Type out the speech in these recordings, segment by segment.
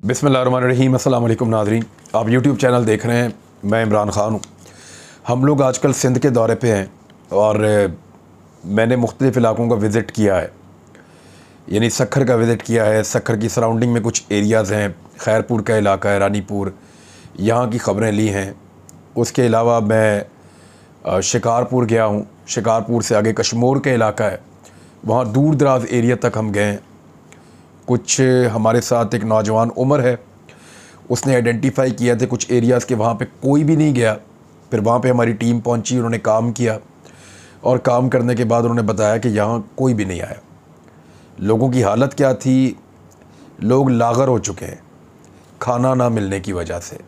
बिस्मिल्लाहिर्रहमानिर्रहीम। अस्सलाम वालेकुम नाज़रीन, आप यूट्यूब चैनल देख रहे हैं। मैं इमरान ख़ान हूँ। हम लोग आजकल सिंध के दौरे पे हैं और मैंने मुख्तलिफ़ इलाक़ों का विज़िट किया है, यानी सक्खर का विज़िट किया है। सक्खर की सराउंडिंग में कुछ एरियाज़ हैं, खैरपुर का इलाका है, रानीपुर, यहाँ की ख़बरें ली हैं। उसके अलावा मैं शिकारपुर गया हूँ। शिकारपुर से आगे कशमोर का इलाका है, वहाँ दूर दराज़ एरिया तक हम गए हैं। कुछ हमारे साथ एक नौजवान उमर है, उसने आइडेंटिफाई किया थे कुछ एरियाज़ के, वहाँ पे कोई भी नहीं गया। फिर वहाँ पे हमारी टीम पहुँची, उन्होंने काम किया और काम करने के बाद उन्होंने बताया कि यहाँ कोई भी नहीं आया। लोगों की हालत क्या थी, लोग लागर हो चुके हैं खाना ना मिलने की वजह से।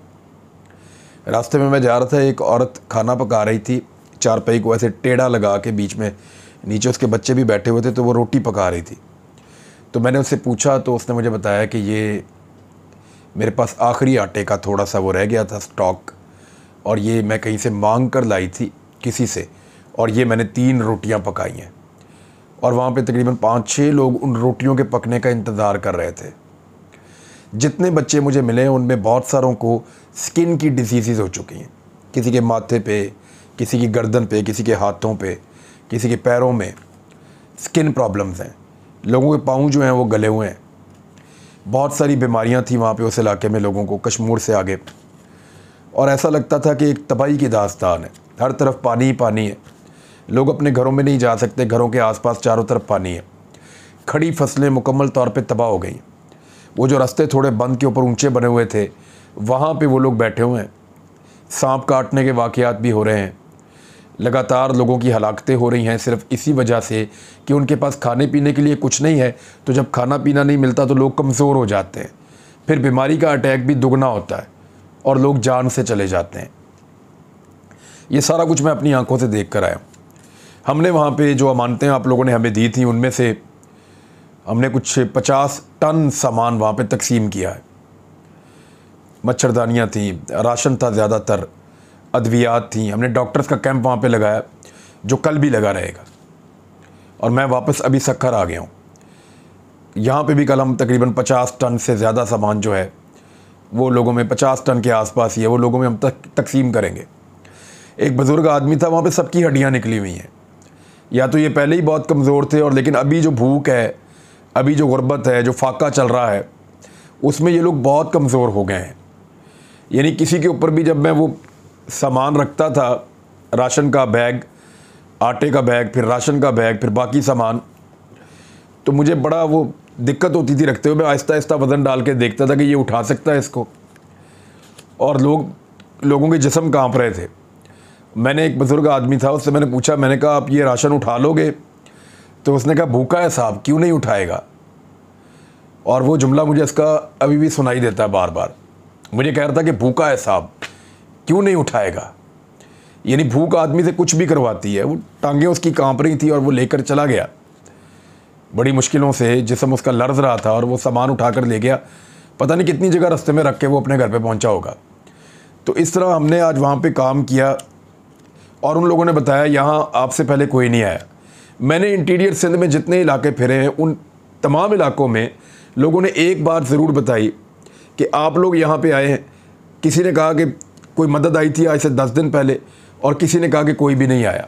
रास्ते में मैं जा रहा था, एक औरत खाना पका रही थी, चारपाई को ऐसे टेढ़ा लगा के, बीच में नीचे उसके बच्चे भी बैठे हुए थे, तो वो रोटी पका रही थी। तो मैंने उससे पूछा तो उसने मुझे बताया कि ये मेरे पास आखिरी आटे का थोड़ा सा वो रह गया था स्टॉक, और ये मैं कहीं से मांग कर लाई थी किसी से, और ये मैंने 3 रोटियां पकाई हैं। और वहाँ पे तकरीबन 5-6 लोग उन रोटियों के पकने का इंतज़ार कर रहे थे। जितने बच्चे मुझे मिले उनमें बहुत सारों को स्किन की डिजीज़ हो चुकी हैं, किसी के माथे पे, किसी की गर्दन पे, किसी के हाथों पे, किसी के पैरों में स्किन प्रॉब्लम्स हैं। लोगों के पाँव जो हैं वो गले हुए हैं। बहुत सारी बीमारियां थी वहाँ पे उस इलाके में लोगों को, कशमोर से आगे। और ऐसा लगता था कि एक तबाही की दास्तान है, हर तरफ पानी ही पानी है। लोग अपने घरों में नहीं जा सकते, घरों के आसपास चारों तरफ पानी है। खड़ी फसलें मुकम्मल तौर पे तबाह हो गई। वो जो रास्ते थोड़े बंद के ऊपर ऊंचे बने हुए थे, वहाँ पे वो लोग बैठे हुए हैं। सांप काटने के वाक़यात भी हो रहे हैं। लगातार लोगों की हलाकतें हो रही हैं सिर्फ़ इसी वजह से कि उनके पास खाने पीने के लिए कुछ नहीं है। तो जब खाना पीना नहीं मिलता तो लोग कमज़ोर हो जाते हैं, फिर बीमारी का अटैक भी दुगना होता है और लोग जान से चले जाते हैं। ये सारा कुछ मैं अपनी आंखों से देख कर आया हूँ। हमने वहाँ पे जो अमानतें आप लोगों ने हमें दी थी, उनमें से हमने कुछ 50 टन सामान वहाँ पे तकसीम किया है। मच्छरदानियाँ थी, राशन था, ज़्यादातर अद्वियात थी। हमने डॉक्टर्स का कैंप वहाँ पे लगाया, जो कल भी लगा रहेगा। और मैं वापस अभी सक्खर आ गया हूँ। यहाँ पे भी कल हम तकरीबन 50 टन से ज़्यादा सामान जो है वो लोगों में, 50 टन के आसपास ही है, वो लोगों में हम तकसीम करेंगे। एक बुज़ुर्ग आदमी था, वहाँ पे सबकी हड्डियाँ निकली हुई हैं। या तो ये पहले ही बहुत कमज़ोर थे, और लेकिन अभी जो भूख है, अभी जो गुर्बत है, जो फाका चल रहा है, उसमें ये लोग बहुत कमज़ोर हो गए हैं। यानी किसी के ऊपर भी जब मैं वो सामान रखता था, राशन का बैग, आटे का बैग, फिर राशन का बैग, फिर बाकी सामान, तो मुझे बड़ा वो दिक्कत होती थी रखते हुए। मैं आहिस्ता आहिस्ता वज़न डाल के देखता था कि ये उठा सकता है इसको, और लोगों के जिस्म कांप रहे थे। मैंने एक बुज़ुर्ग आदमी था, उससे मैंने पूछा, मैंने कहा आप ये राशन उठा लोगे? तो उसने कहा भूखा है साहब, क्यों नहीं उठाएगा। और वो जुमला मुझे इसका अभी भी सुनाई देता है बार बार। मुझे कह रहा था कि भूखा है साहब, क्यों नहीं उठाएगा। यानी भूख आदमी से कुछ भी करवाती है। वो टांगें उसकी कांप रही थी और वो लेकर चला गया। बड़ी मुश्किलों से जिस्म उसका लर्ज रहा था, और वो सामान उठाकर ले गया। पता नहीं कितनी जगह रास्ते में रख के वो अपने घर पे पहुंचा होगा। तो इस तरह हमने आज वहाँ पे काम किया, और उन लोगों ने बताया यहाँ आपसे पहले कोई नहीं आया। मैंने इंटीरियर सिंध में जितने इलाके फिरे हैं, उन तमाम इलाकों में लोगों ने एक बात ज़रूर बताई कि आप लोग यहाँ पर आए हैं। किसी ने कहा कि कोई मदद आई थी आज से 10 दिन पहले, और किसी ने कहा कि कोई भी नहीं आया।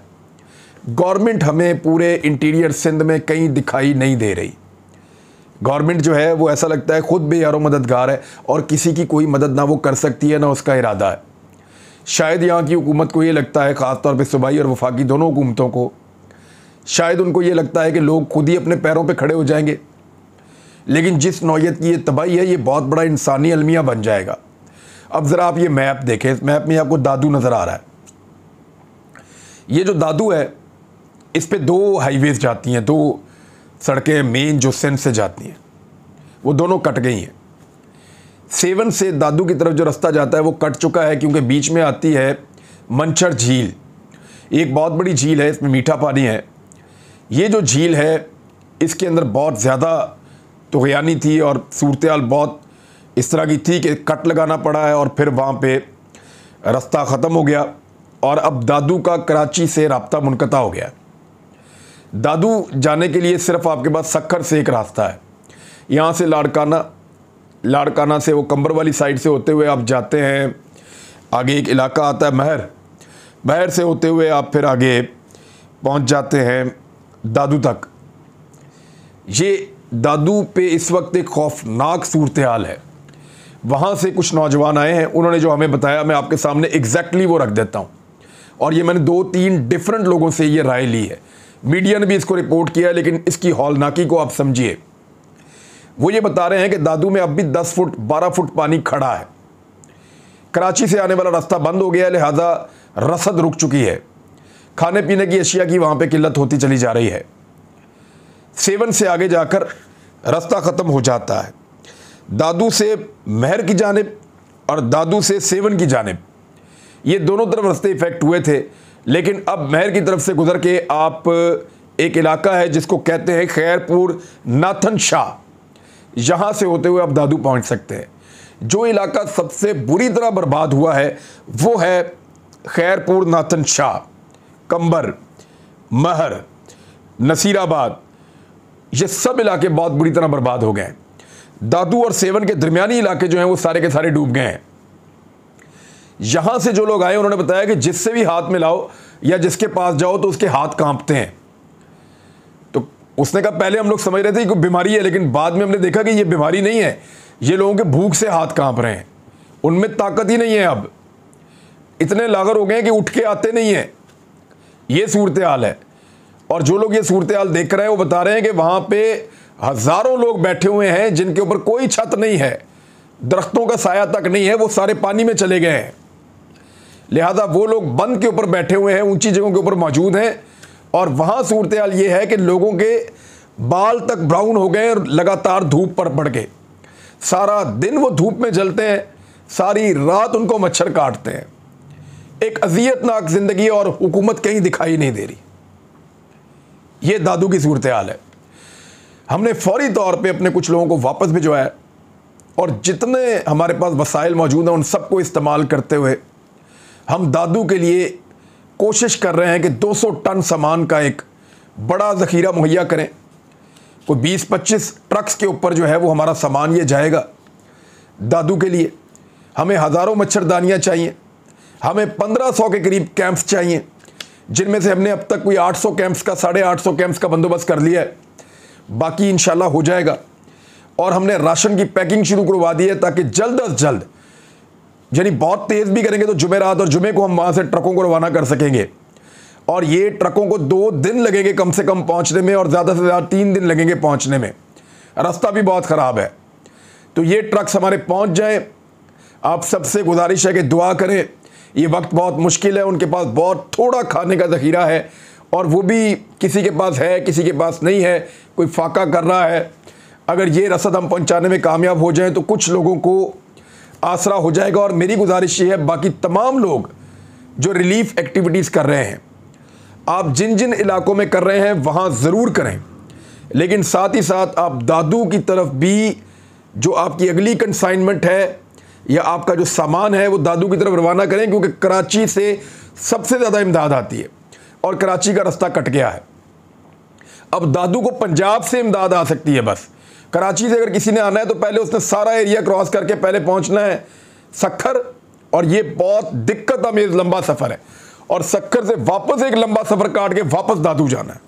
गवर्नमेंट हमें पूरे इंटीरियर सिंध में कहीं दिखाई नहीं दे रही। गवर्नमेंट जो है वो ऐसा लगता है खुद बेयारो मददगार है, और किसी की कोई मदद ना वो कर सकती है, ना उसका इरादा है। शायद यहाँ की हुकूमत को ये लगता है, ख़ास तौर पे सूबाई और वफाकी दोनों हुकूमतों को, शायद उनको ये लगता है कि लोग खुद ही अपने पैरों पर खड़े हो जाएंगे। लेकिन जिस नौयत की ये तबाही है, ये बहुत बड़ा इंसानी अलमिया बन जाएगा। अब ज़रा आप ये मैप देखें, इस मैप में आपको दादू नज़र आ रहा है। ये जो दादू है, इस पे 2 हाईवेज़ जाती हैं, 2 सड़कें मेन जो सिंध से जाती हैं, वो दोनों कट गई हैं। सेवन से दादू की तरफ जो रास्ता जाता है वो कट चुका है, क्योंकि बीच में आती है मंचर झील। एक बहुत बड़ी झील है, इसमें मीठा पानी है। ये जो झील है, इसके अंदर बहुत ज़्यादा तुग़यानी थी, और सूरत-ए-हाल बहुत इस तरह की थी कि कट लगाना पड़ा है, और फिर वहाँ पे रास्ता ख़त्म हो गया, और अब दादू का कराची से राब्ता मुनक़ता हो गया। दादू जाने के लिए सिर्फ आपके पास सक्खर से एक रास्ता है। यहाँ से लाड़काना लाड़काना से वो कंबर वाली साइड से होते हुए आप जाते हैं, आगे एक इलाका आता है महर, महर से होते हुए आप फिर आगे पहुंच जाते हैं दादू तक। ये दादू पे इस वक्त एक खौफनाक सूरत हाल है। वहाँ से कुछ नौजवान आए हैं, उन्होंने जो हमें बताया मैं आपके सामने एग्जैक्टली वो रख देता हूँ। और ये मैंने 2-3 डिफरेंट लोगों से ये राय ली है, मीडिया ने भी इसको रिपोर्ट किया है, लेकिन इसकी हौलनाकी को आप समझिए। वो ये बता रहे हैं कि दादू में अब भी 10 फुट 12 फुट पानी खड़ा है। कराची से आने वाला रास्ता बंद हो गया है, लिहाजा रसद रुक चुकी है। खाने पीने की अशिया की वहाँ पे किल्लत होती चली जा रही है। सेवन से आगे जाकर रास्ता ख़त्म हो जाता है। दादू से महर की जानिब और दादू से सेवन की जानिब, ये दोनों तरफ रास्ते इफेक्ट हुए थे, लेकिन अब महर की तरफ से गुजर के आप एक इलाका है जिसको कहते हैं खैरपुर नाथन शाह, यहाँ से होते हुए आप दादू पहुँच सकते हैं। जो इलाका सबसे बुरी तरह बर्बाद हुआ है वो है खैरपुर नाथन शाह, कंबर, महर, नसीराबाद, ये सब इलाके बहुत बुरी तरह बर्बाद हो गए हैं। दादू और सेवन के दरमियानी इलाके जो हैं वो सारे के सारे डूब गए हैं। यहां से जो लोग आए उन्होंने बताया कि जिससे भी हाथ मिलाओ या जिसके पास जाओ तो उसके हाथ कांपते हैं। तो उसने कहा पहले हम लोग समझ रहे थे कि कोई बीमारी है, लेकिन बाद में हमने देखा कि ये बीमारी नहीं है, ये लोगों के भूख से हाथ कांप रहे हैं, उनमें ताकत ही नहीं है। अब इतने लागर हो गए हैं कि उठ के आते नहीं है। ये सूरत हाल है। और जो लोग ये सूरत हाल देख रहे हैं वो बता रहे हैं कि वहाँ पे हज़ारों लोग बैठे हुए हैं जिनके ऊपर कोई छत नहीं है, दरख्तों का साया तक नहीं है, वो सारे पानी में चले गए हैं। लिहाजा वो लोग बंद के ऊपर बैठे हुए हैं, ऊंची जगहों के ऊपर मौजूद हैं। और वहाँ सूरत हाल ये है कि लोगों के बाल तक ब्राउन हो गए और लगातार धूप पड़ के सारा दिन वो धूप में जलते हैं, सारी रात उनको मच्छर काटते हैं। एक अज़ियतनाक ज़िंदगी और हुकूमत कहीं दिखाई नहीं दे रही। ये दादू की सूरत हाल है। हमने फौरी तौर पे अपने कुछ लोगों को वापस भिजवाया और जितने हमारे पास वसाइल मौजूद हैं उन सबको इस्तेमाल करते हुए हम दादू के लिए कोशिश कर रहे हैं कि 200 टन सामान का एक बड़ा ज़ख़ीरा मुहैया करें। कोई 20-25 ट्रक्स के ऊपर जो है वो हमारा सामान ये जाएगा दादू के लिए। हमें हज़ारों मच्छरदानियाँ चाहिए, हमें 1500 के करीब कैंप्स चाहिए, जिनमें से हमने अब तक कोई 800 कैंप्स का 850 कैंप्स का बंदोबस्त कर लिया है, बाकी इंशाल्लाह हो जाएगा। और हमने राशन की पैकिंग शुरू करवा दी है ताकि जल्द अज जल्द, यानी बहुत तेज़ भी करेंगे तो जुमेरात और जुमे को हम वहाँ से ट्रकों को रवाना कर सकेंगे। और ये ट्रकों को 2 दिन लगेंगे कम से कम पहुँचने में और ज़्यादा से ज़्यादा 3 दिन लगेंगे पहुँचने में, रास्ता भी बहुत ख़राब है। तो ये ट्रक्स हमारे पहुँच जाएँ। आप सबसे गुजारिश है कि दुआ करें, ये वक्त बहुत मुश्किल है, उनके पास बहुत थोड़ा खाने का ज़ख़ीरा है और वो भी किसी के पास है किसी के पास नहीं है, कोई फाका कर रहा है। अगर ये रसद हम पहुंचाने में कामयाब हो जाएं तो कुछ लोगों को आसरा हो जाएगा। और मेरी गुजारिश ये है बाकी तमाम लोग जो रिलीफ एक्टिविटीज़ कर रहे हैं, आप जिन जिन इलाकों में कर रहे हैं वहाँ ज़रूर करें, लेकिन साथ ही साथ आप दादू की तरफ भी जो आपकी अगली कंसाइनमेंट है या आपका जो सामान है वो दादू की तरफ रवाना करें, क्योंकि कराची से सबसे ज़्यादा इमदाद आती है और कराची का रास्ता कट गया है। अब दादू को पंजाब से इमदाद आ सकती है, बस कराची से अगर किसी ने आना है तो पहले उसने सारा एरिया क्रॉस करके पहले पहुंचना है सक्खर, और ये बहुत दिक्कत अमेज लंबा सफ़र है। और सक्खर से वापस एक लंबा सफ़र काट के वापस दादू जाना है,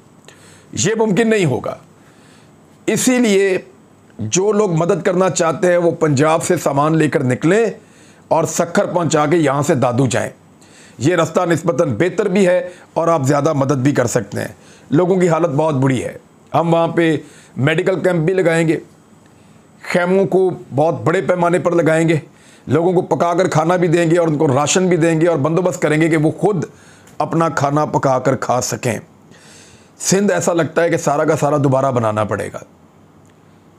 ये मुमकिन नहीं होगा। इसीलिए जो लोग मदद करना चाहते हैं वो पंजाब से सामान लेकर निकलें और सक्खर पहुंचा के यहाँ से दादू जाएं। ये रास्ता निस्बतन बेहतर भी है और आप ज़्यादा मदद भी कर सकते हैं। लोगों की हालत बहुत बुरी है। हम वहाँ पे मेडिकल कैंप भी लगाएंगे, खैमों को बहुत बड़े पैमाने पर लगाएंगे, लोगों को पकाकर खाना भी देंगे और उनको राशन भी देंगे और बंदोबस्त करेंगे कि वो खुद अपना खाना पकाकर खा सकें। सिंध ऐसा लगता है कि सारा का सारा दोबारा बनाना पड़ेगा,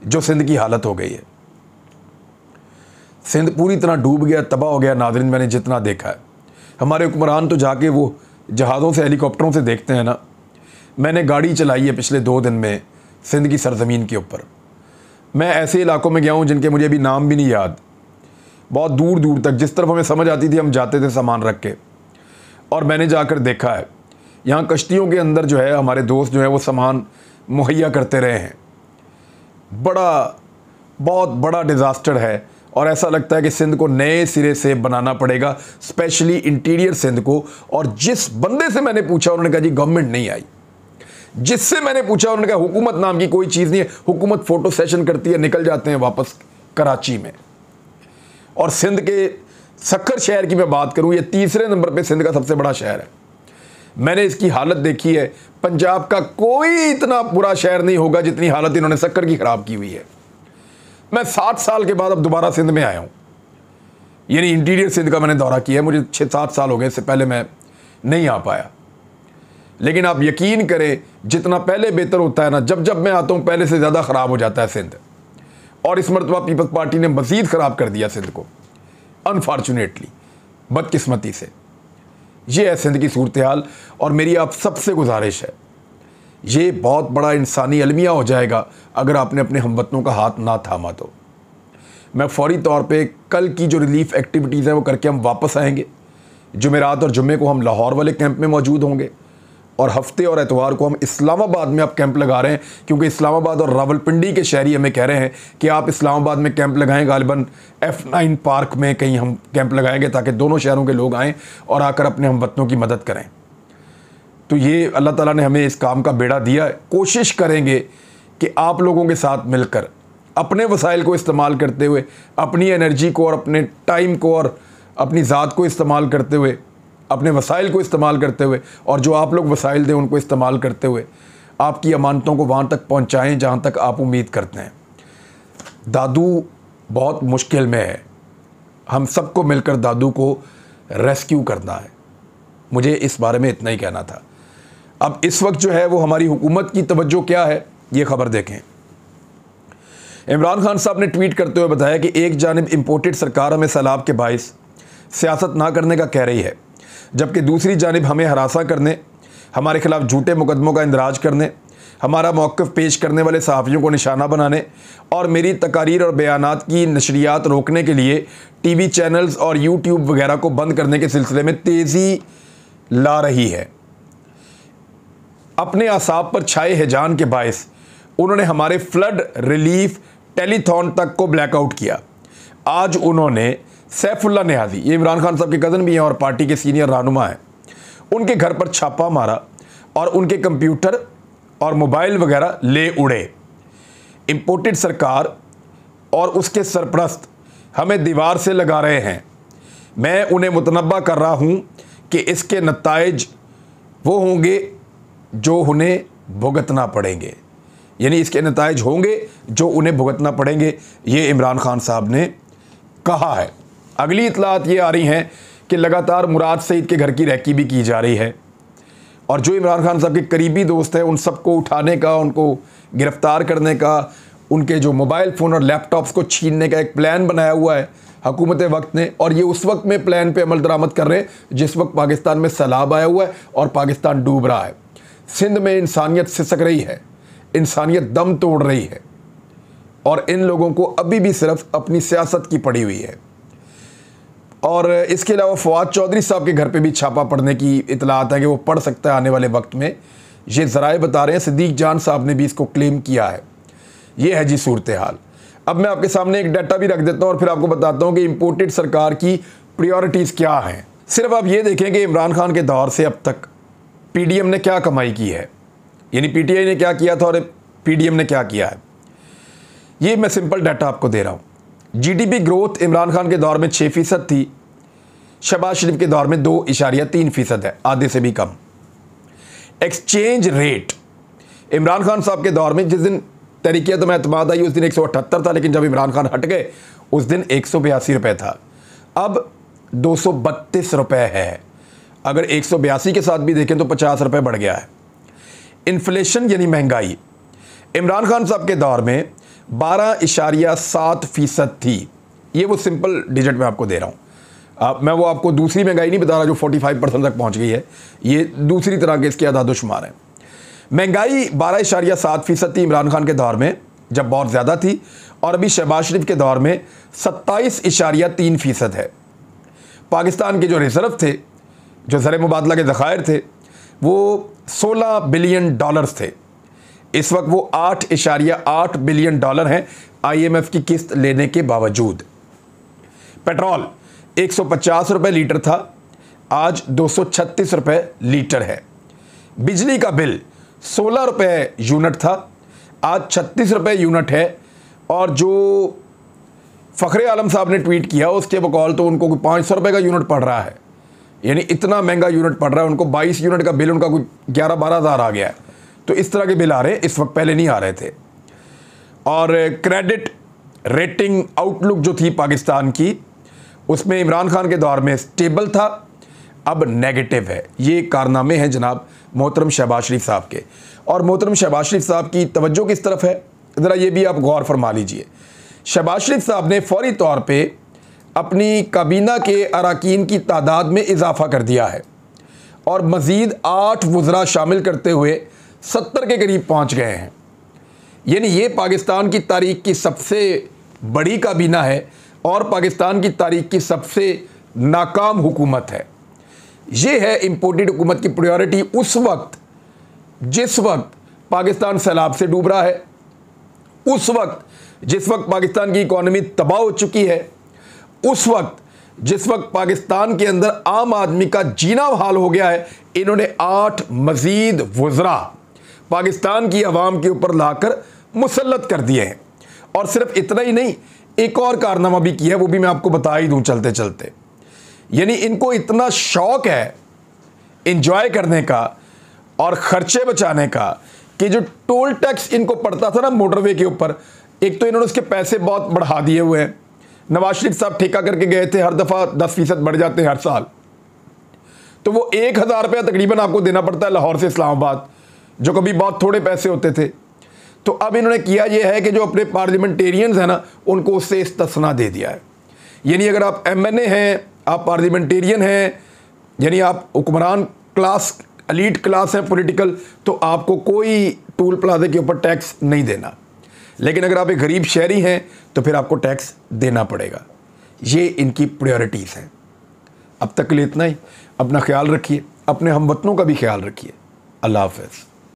जो सिंध की हालत हो गई है। सिंध पूरी तरह डूब गया, तबाह हो गया। नाज़रीन, मैंने जितना देखा है, हमारे हुक्मरान तो जाके वो जहाज़ों से हेलीकॉप्टरों से देखते हैं ना। मैंने गाड़ी चलाई है पिछले 2 दिन में सिंध की सरज़मीन के ऊपर। मैं ऐसे इलाकों में गया हूँ जिनके मुझे अभी नाम भी नहीं याद, बहुत दूर दूर तक, जिस तरफ हमें समझ आती थी हम जाते थे सामान रख के। और मैंने जाकर देखा है यहाँ कश्तियों के अंदर जो है हमारे दोस्त जो है वो सामान मुहैया करते रहे हैं। बड़ा बहुत बड़ा डिज़ास्टर है और ऐसा लगता है कि सिंध को नए सिरे से बनाना पड़ेगा, स्पेशली इंटीरियर सिंध को। और जिस बंदे से मैंने पूछा उन्होंने कहा जी गवर्नमेंट नहीं आई। जिससे मैंने पूछा उन्होंने कहा हुकूमत नाम की कोई चीज़ नहीं है, हुकूमत फ़ोटो सेशन करती है, निकल जाते हैं वापस कराची में। और सिंध के सक्खर शहर की मैं बात करूं, ये तीसरे नंबर पे सिंध का सबसे बड़ा शहर है। मैंने इसकी हालत देखी है, पंजाब का कोई इतना बुरा शहर नहीं होगा जितनी हालत इन्होंने सक्खर की ख़राब की हुई है। मैं 7 साल के बाद अब दोबारा सिंध में आया हूँ, यानी इंटीरियर सिंध का मैंने दौरा किया है। मुझे 6-7 साल हो गए, इससे पहले मैं नहीं आ पाया। लेकिन आप यकीन करें जितना पहले बेहतर होता है ना, जब जब मैं आता हूँ पहले से ज़्यादा ख़राब हो जाता है सिंध। और इस मरतबा पीपल्स पार्टी ने मज़ीद ख़राब कर दिया सिंध को, अनफॉर्चुनेटली, बदकिस्मती से। ये है सिंध की सूरत हाल। और मेरी आप सबसे गुजारिश है, ये बहुत बड़ा इंसानी अलमिया हो जाएगा अगर आपने अपने हमवतनों का हाथ ना थामा तो। मैं फौरी तौर पे कल की जो रिलीफ एक्टिविटीज़ हैं वो करके हम वापस आएंगे। जुमेरात और जुम्मे को हम लाहौर वाले कैंप में मौजूद होंगे और हफ्ते और एतवार को हम इस्लामाबाद में अब कैंप लगा रहे हैं, क्योंकि इस्लामाबाद और रावलपिंडी के शहरी हमें कह रहे हैं कि आप इस्लामाबाद में कैंप लगाएं। गालिबन F9 पार्क में कहीं हम कैंप लगाएंगे ताकि दोनों शहरों के लोग आएँ और आकर अपने हमवतनों की मदद करें। तो ये अल्लाह ताला ने हमें इस काम का बेड़ा दिया है। कोशिश करेंगे कि आप लोगों के साथ मिलकर अपने वसाइल को इस्तेमाल करते हुए, अपनी एनर्जी को और अपने टाइम को और अपनी ज़ात को इस्तेमाल करते हुए, अपने वसाइल को इस्तेमाल करते हुए, और जो आप लोग वसाइल दें उनको इस्तेमाल करते हुए आपकी अमानतों को वहाँ तक पहुँचाएँ जहाँ तक आप उम्मीद करते हैं। दादू बहुत मुश्किल में है, हम सबको मिलकर दादू को रेस्क्यू करना है। मुझे इस बारे में इतना ही कहना था। अब इस वक्त जो है वो हमारी हुकूमत की तवज्जो क्या है, ये खबर देखें। इमरान खान साहब ने ट्वीट करते हुए बताया कि एक जानिब इम्पोर्टेड सरकार हमें सैलाब के बाइस सियासत ना करने का कह रही है, जबकि दूसरी जानिब हमें हरासा करने, हमारे खिलाफ झूठे मुकदमों का इंदराज करने, हमारा मौक़िफ़ पेश करने वाले सहाफ़ियों को निशाना बनाने और मेरी तकारीर और बयानात की नशरियात रोकने के लिए टीवी चैनल्स और यूट्यूब वगैरह को बंद करने के सिलसिले में तेज़ी ला रही है। अपने आसाब पर छाए हिजान के बायस उन्होंने हमारे फ्लड रिलीफ टेलीथॉन तक को ब्लैकआउट किया। आज उन्होंने सैफुल्ला नियाज़ी, ये इमरान खान साहब के कज़न भी हैं और पार्टी के सीनियर रहनुमा हैं, उनके घर पर छापा मारा और उनके कंप्यूटर और मोबाइल वगैरह ले उड़े। इम्पोर्टेड सरकार और उसके सरपरस्त हमें दीवार से लगा रहे हैं। मैं उन्हें मुतनब्बा कर रहा हूँ कि इसके नताइज वो होंगे जो उन्हें भुगतना पड़ेंगे, यानी इसके नताइज होंगे जो उन्हें भुगतना पड़ेंगे, ये इमरान खान साहब ने कहा है। अगली इतलात ये आ रही हैं कि लगातार मुराद सईद के घर की रैकी भी की जा रही है और जो इमरान खान साहब के करीबी दोस्त हैं उन सबको उठाने का, उनको गिरफ़्तार करने का, उनके जो मोबाइल फ़ोन और लैपटॉप्स को छीनने का एक प्लान बनाया हुआ है हुकूमत वक्त ने। और ये उस वक्त में प्लान पे अमल दरामद कर रहे हैं जिस वक्त पाकिस्तान में सैलाब आया हुआ है और पाकिस्तान डूब रहा है। सिंध में इंसानियत सिसक रही है, इंसानियत दम तोड़ रही है और इन लोगों को अभी भी सिर्फ अपनी सियासत की पड़ी हुई है। और इसके अलावा फवाद चौधरी साहब के घर पे भी छापा पड़ने की इतलात है कि वो पड़ सकता है आने वाले वक्त में, ये ज़राए बता रहे हैं। सिद्दीक जान साहब ने भी इसको क्लेम किया है। ये है जी सूरत हाल। अब मैं आपके सामने एक डाटा भी रख देता हूँ और फिर आपको बताता हूँ कि इम्पोर्टेड सरकार की प्रायोरिटीज़ क्या हैं। सिर्फ आप ये देखें कि इमरान खान के दौर से अब तक PDM ने क्या कमाई की है, यानी PTI ने क्या किया था और PDM ने क्या किया है। ये मैं सिंपल डाटा आपको दे रहा हूँ। GDP ग्रोथ इमरान खान के दौर में 6% थी, शहबाज शरीफ के दौर में 2.3% है, आधे से भी कम। एक्सचेंज रेट इमरान खान साहब के दौर में, जिस दिन तहरीक में एतमाद आई उस दिन 178 था, लेकिन जब इमरान खान हट गए उस दिन 182 रुपये था, अब 232 रुपये है। अगर 182 के साथ भी देखें तो 50 रुपये बढ़ गया है। इन्फ्लेशन यानी महंगाई इमरान खान साहब के दौर में 12.7% थी। ये वो सिंपल डिजिट में आपको दे रहा हूँ। मैं वो आपको दूसरी महंगाई नहीं बता रहा जो 45% तक पहुँच गई है, ये दूसरी तरह के इसके आदाद-ओ-शुमार हैं। महंगाई 12.7% थी इमरान खान के दौर में जब बहुत ज़्यादा थी, और अभी शहबाज शरीफ के दौर में 27.3% है। पाकिस्तान के जो रिज़र्व थे, जो ज़र मुबादला के ज़खायर थे, वो $16 बिलियन थे। इस वक्त वो $8.8 बिलियन हैं। IMF की किस्त लेने के बावजूद। पेट्रोल 150 रुपये लीटर था, आज 236 रुपये लीटर है। बिजली का बिल 16 रुपये यूनिट था, आज 36 रुपये यूनिट है। और जो फ़खरे आलम साहब ने ट्वीट किया उसके बकौल तो उनको 500 रुपये का यूनिट पड़ रहा है, यानी इतना महंगा यूनिट पड़ रहा है उनको। 22 यूनिट का बिल उनका कोई 11-12 हज़ार आ गया है। तो इस तरह के बिल आ रहे हैं, इस वक्त पहले नहीं आ रहे थे। और क्रेडिट रेटिंग आउटलुक जो थी पाकिस्तान की, उसमें इमरान खान के दौर में स्टेबल था, अब नेगेटिव है। ये कारनामे हैं जनाब मोहतरम शहबाज शरीफ साहब के। और मोहतरम शहबाज शरीफ साहब की तवज्जो किस तरफ है, ज़रा ये भी आप गौर फरमा लीजिए। शहबाज शरीफ साहब ने फौरी तौर पे अपनी काबीना के अरकान की तादाद में इजाफा कर दिया है और मज़ीद 8 वज़रा शामिल करते हुए 70 के करीब पहुँच गए हैं। यानी ये पाकिस्तान की तारीख़ की सबसे बड़ी काबीना है और पाकिस्तान की तारीख़ की सबसे नाकाम हुकूमत है। ये है इम्पोर्टेड हुकूमत की प्रायोरिटी उस वक्त जिस वक्त पाकिस्तान सैलाब से डूब रहा है, उस वक्त जिस वक्त पाकिस्तान की इकॉनमी तबाह हो चुकी है, उस वक्त जिस वक्त पाकिस्तान के अंदर आम आदमी का जीना हाल हो गया है। इन्होंने 8 मज़ीद वज़रा पाकिस्तान की आवाम के ऊपर लाकर मुसल्लत कर दिए हैं। और सिर्फ इतना ही नहीं, एक और कारनामा भी किया है, वो भी मैं आपको बता ही दूं चलते चलते। यानी इनको इतना शौक़ है इंजॉय करने का और ख़र्चे बचाने का कि जो टोल टैक्स इनको पड़ता था ना मोटरवे के ऊपर, एक तो इन्होंने उसके पैसे बहुत बढ़ा दिए हुए हैं। नवाज शरीफ साहब ठेका करके गए थे, हर दफ़ा 10% बढ़ जाते हैं हर साल। तो वो 1000 रुपया तकरीबन आपको देना पड़ता है लाहौर से इस्लामाबाद, जो कभी बहुत थोड़े पैसे होते थे। तो अब इन्होंने किया ये है कि जो अपने पार्लियामेंटेरियंस हैं ना, उनको उससे इस्तिस्ना दे दिया है। यानी अगर आप MNA हैं, आप पार्लियामेंटेरियन हैं, यानी आप हुक्मरान क्लास, एलीट क्लास है पॉलिटिकल, तो आपको कोई टूल प्लाजा के ऊपर टैक्स नहीं देना। लेकिन अगर आप एक गरीब शहरी हैं तो फिर आपको टैक्स देना पड़ेगा। ये इनकी प्रायोरिटीज़ हैं। अब तक के लिए इतना ही। अपना ख्याल रखिए, अपने हमवतनों का भी ख्याल रखिए। अल्लाह हाफ़िज़।